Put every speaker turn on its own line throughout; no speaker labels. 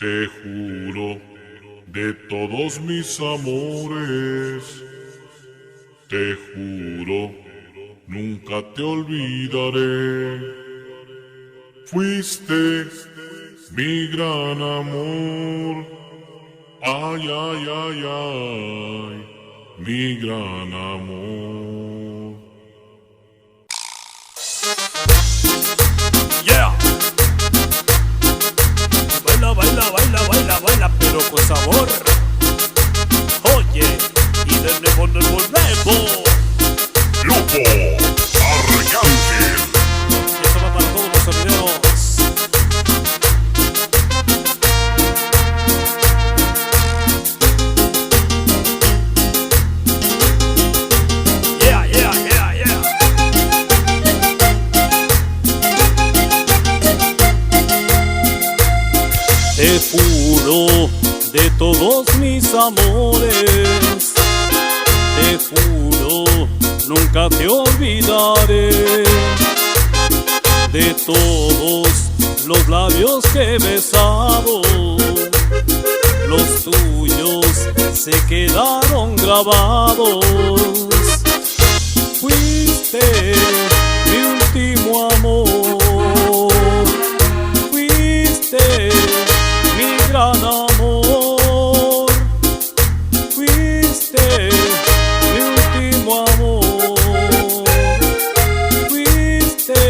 Te juro de todos mis amores, te juro, nunca te olvidaré. Fuiste mi gran amor, ay, ay, ay, ay, mi gran amor.
Yeah. Baila, baila, baila, baila, baila, pero con sabor. Oye, y de nuevo nos volvemos.
Loco Arcángel.
Y eso va para todos los sonideros. Yeah, yeah, yeah, yeah. Te juro de todos mis amores, te juro, nunca te olvidaré. De todos los labios que he besado, los tuyos se quedaron grabados. Fuiste mi último amor, fuiste mi gran amor, fuiste mi último amor, fuiste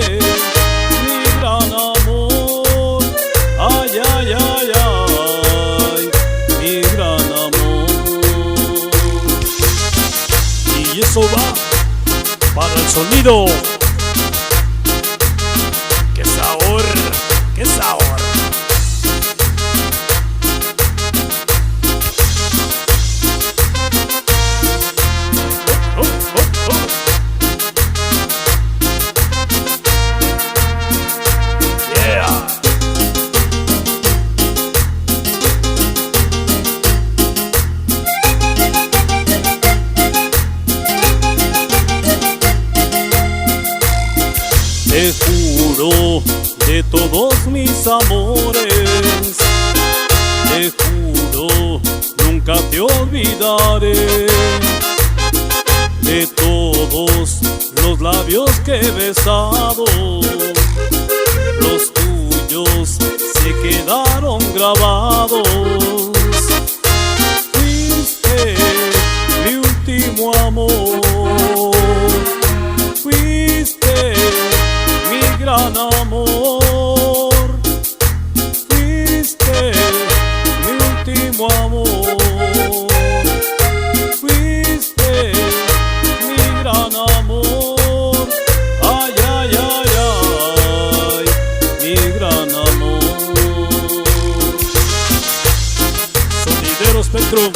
mi gran amor, ay, ay, ay, ay, mi gran amor. Y eso va para el sonido. ¡Qué sabor! ¡Qué sabor! Te juro de todos mis amores, te juro, nunca te olvidaré. De todos los labios que he besado, los tuyos se quedaron grabados. Fuiste mi último amor, fuiste mi gran amor, fuiste mi último amor, fuiste mi gran amor, ay, ay, ay, ay, mi gran amor. Sonidero Spectrum.